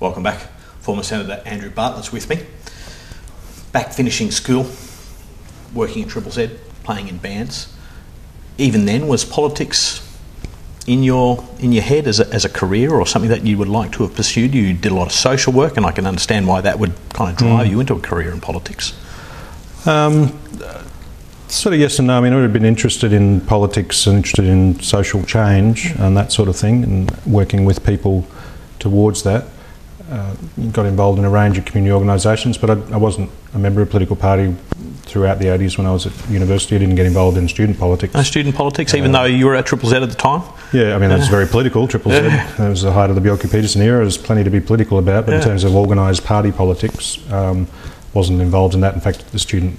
Welcome back. Former Senator Andrew Bartlett's with me. Back finishing school, working at Triple Z, playing in bands. Even then, was politics in your head as a career or something that you would like to have pursued? You did a lot of social work, and I can understand why that would kind of drive you into a career in politics. Sort of yes and no. I mean, I would have been interested in politics and interested in social change and that sort of thing, and working with people towards that. Got involved in a range of community organisations, but I wasn't a member of a political party throughout the 80s when I was at university. I didn't get involved in student politics. No student politics, even though you were at Triple Z at the time? Yeah, I mean, that was very political, Triple Z. That was the height of the Bjelke-Petersen era. There's plenty to be political about, but in terms of organised party politics, wasn't involved in that. In fact, the student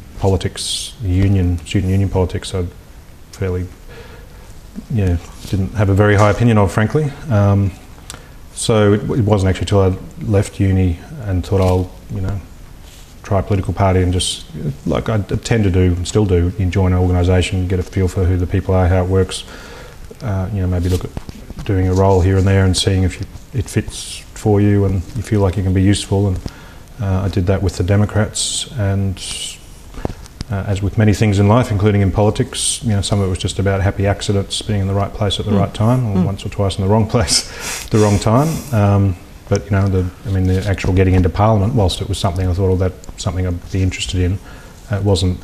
union politics, I fairly, didn't have a very high opinion of, frankly. So it wasn't actually till I left uni and thought I'll, try a political party and just, like I tend to do, and still do, join an organisation, get a feel for who the people are, how it works, maybe look at doing a role here and there and seeing if it fits for you and you feel like you can be useful. And I did that with the Democrats, and as with many things in life, including in politics, some of it was just about happy accidents, being in the right place at the right time, or once or twice in the wrong place, the wrong time. But the actual getting into Parliament, whilst it was something I thought, that's something I'd be interested in, it wasn't,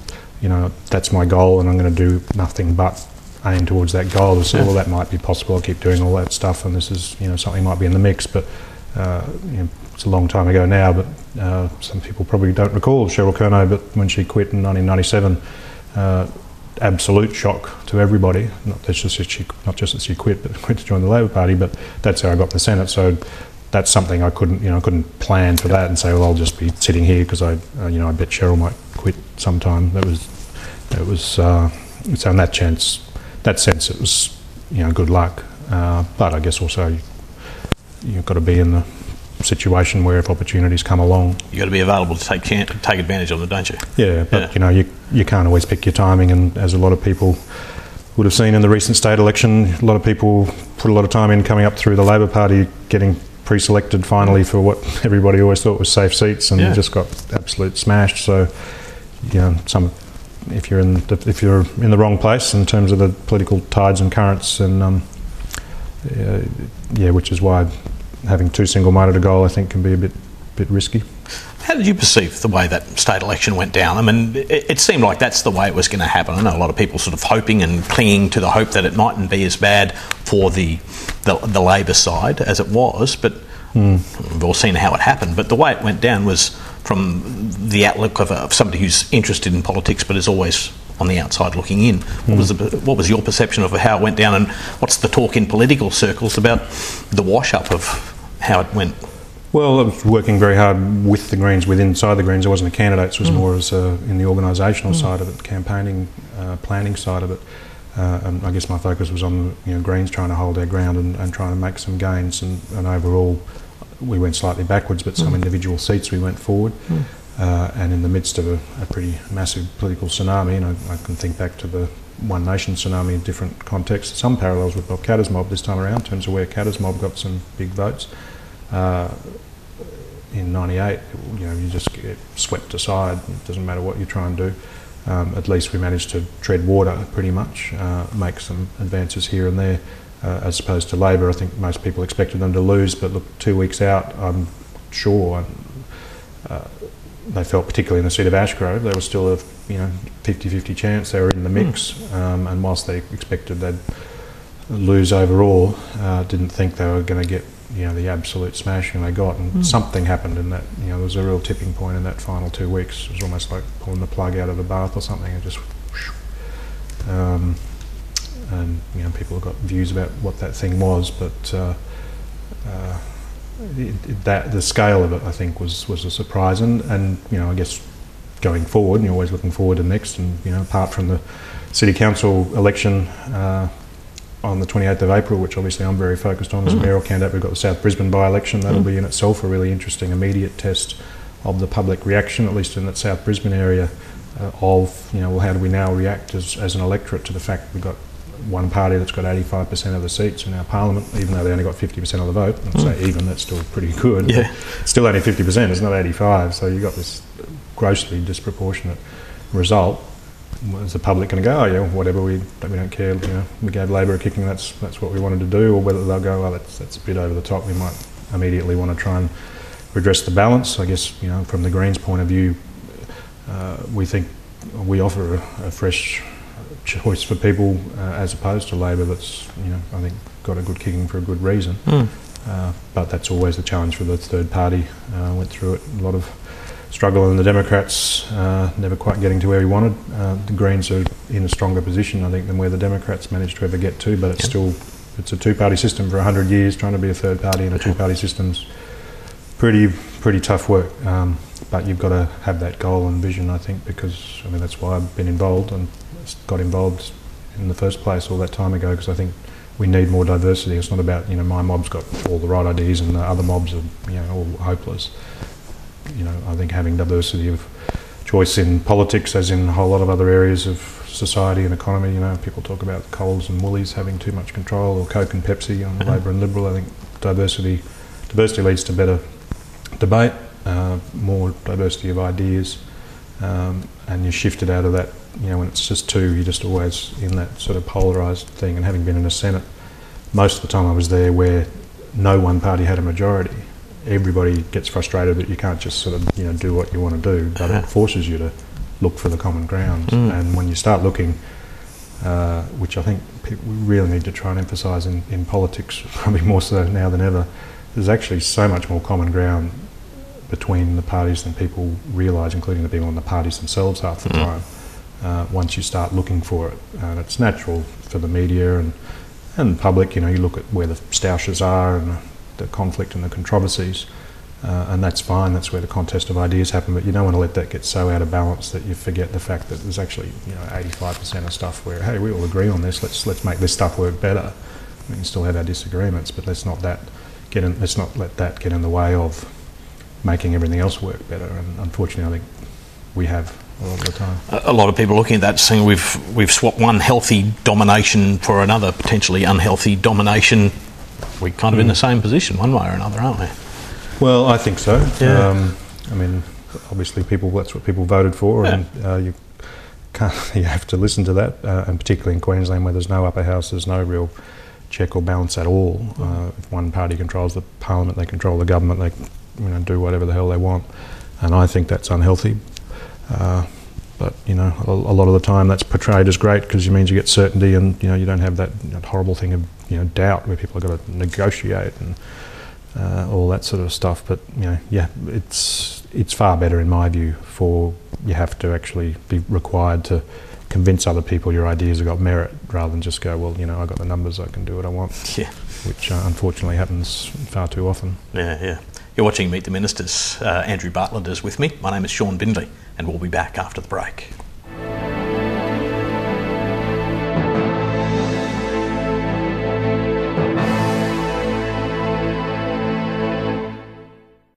that's my goal and I'm going to do nothing but aim towards that goal. So, well, that might be possible. I'll keep doing all that stuff, and this is, something might be in the mix. But it's a long time ago now. But some people probably don't recall Cheryl Curnow, but when she quit in 1997, absolute shock to everybody. Not just that she quit, but quit to join the Labor Party. But that's how I got in the Senate. So that's something I couldn't plan for that and say, well, I'll just be sitting here because I bet Cheryl might quit sometime. So in that sense, it was good luck. But I guess also you've got to be in the situation where if opportunities come along, you've got to be available to take advantage of them, don't you? Yeah, but you can't always pick your timing, and as a lot of people would have seen in the recent state election, a lot of people put a lot of time in coming up through the Labor Party, getting pre-selected finally for what everybody always thought was safe seats, and just got absolute smashed. So if you're in the wrong place in terms of the political tides and currents, and which is why having too single-minded a goal, I think, can be a bit risky. How did you perceive the way that state election went down? I mean, it seemed like that's the way it was going to happen. I know a lot of people sort of hoping and clinging to the hope that it mightn't be as bad for the Labor side as it was, but we've all seen how it happened. But the way it went down was from the outlook of somebody who's interested in politics but is always on the outside looking in. What was your perception of how it went down, and what's the talk in political circles about the wash-up of how it went? Well, I was working very hard with the Greens, inside the Greens. I wasn't a candidate, so it was more as in the organisational side of it, campaigning, planning side of it. And I guess my focus was on Greens trying to hold their ground and trying to make some gains. And overall, we went slightly backwards, but some individual seats we went forward. And in the midst of a pretty massive political tsunami, I can think back to the One Nation tsunami in different contexts. Some parallels with Bob Katter's mob this time around, in terms of where Katter's mob got some big votes. In '98, you just get swept aside. It doesn't matter what you try and do. At least we managed to tread water pretty much, make some advances here and there, as opposed to Labor. I think most people expected them to lose, but look, 2 weeks out, I'm sure they felt, particularly in the seat of Ashgrove, there was still a 50-50 chance they were in the mix. And whilst they expected they'd lose overall, didn't think they were going to get the absolute smashing they got, and something happened in that. There was a real tipping point in that final 2 weeks. It was almost like pulling the plug out of the bath or something, and just and people have got views about what that thing was, but the scale of it, I think, was a surprise. And I guess going forward, you're always looking forward to next, and apart from the City Council election on the 28th of April, which obviously I'm very focused on as a mayoral candidate. We've got the South Brisbane by-election. That'll be in itself a really interesting immediate test of the public reaction, at least in that South Brisbane area, of, how do we now react as an electorate to the fact we've got one party that's got 85% of the seats in our parliament, even though they only got 50% of the vote. I'd say even, that's still pretty good. Yeah. It's still only 50%, it's not 85, so you've got this grossly disproportionate result. Is the public going to go, oh yeah, whatever, we don't care, you know, we gave Labor a kicking, that's what we wanted to do, or whether they'll go, oh, that's a bit over the top, we might immediately want to try and redress the balance. I guess, you know, from the Greens' point of view, we think we offer a fresh choice for people as opposed to Labor that's, you know, I think got a good kicking for a good reason. But that's always the challenge for the third party. Went through it, a lot of struggle, and the Democrats never quite getting to where we wanted. The Greens are in a stronger position, I think, than where the Democrats managed to ever get to, but it's a two-party system for 100 years. Trying to be a third party in a two-party system's pretty tough work. But you've got to have that goal and vision, I think, because, I mean, that's why I've been involved and got involved in the first place all that time ago, because I think we need more diversity. It's not about, you know, my mob's got all the right ideas and the other mobs are, you know, all hopeless. You know, I think having diversity of choice in politics, as in a whole lot of other areas of society and economy, you know, people talk about Coles and Woolies having too much control, or Coke and Pepsi on Labor and Liberal. I think diversity leads to better debate, more diversity of ideas, and you shift it out of that, you know, when it's just two, you're just always in that sort of polarised thing. And having been in the Senate, most of the time I was there where no one party had a majority. Everybody gets frustrated that you can't just sort of, you know, do what you want to do, but it forces you to look for the common ground. And when you start looking, which I think people really need to try and emphasise in politics, probably more so now than ever, there's actually so much more common ground between the parties than people realise, including the people in the parties themselves half the time, once you start looking for it. And it's natural for the media and the public, you know, you look at where the stoushes are and the conflict and the controversies, and that's fine, that's where the contest of ideas happen, but you don't want to let that get so out of balance that you forget the fact that there's actually, you know, 85% of stuff where, hey, we all agree on this, let's make this stuff work better. We can still have our disagreements, but let's not let that get in the way of making everything else work better. And unfortunately I think we have a lot of the time. A lot of people looking at that saying we've swapped one healthy domination for another potentially unhealthy domination. We're kind of in the same position one way or another, aren't we? Well, I think so. Yeah. I mean, obviously that's what people voted for, and you have to listen to that, and particularly in Queensland where there's no upper house, there's no real check or balance at all. If one party controls the parliament, they control the government, they, you know, do whatever the hell they want, and I think that's unhealthy. But, you know, a lot of the time that's portrayed as great because it means you get certainty, and, you know, you don't have that horrible thing of, you know, doubt where people have got to negotiate and all that sort of stuff. But, you know, yeah, it's far better in my view for you have to actually be required to convince other people your ideas have got merit rather than just go, well, you know, I got the numbers, I can do what I want. Yeah. Which unfortunately happens far too often. Yeah. You're watching Meet the Ministers. Andrew Bartlett is with me. My name is Shaun Bindley, and we'll be back after the break.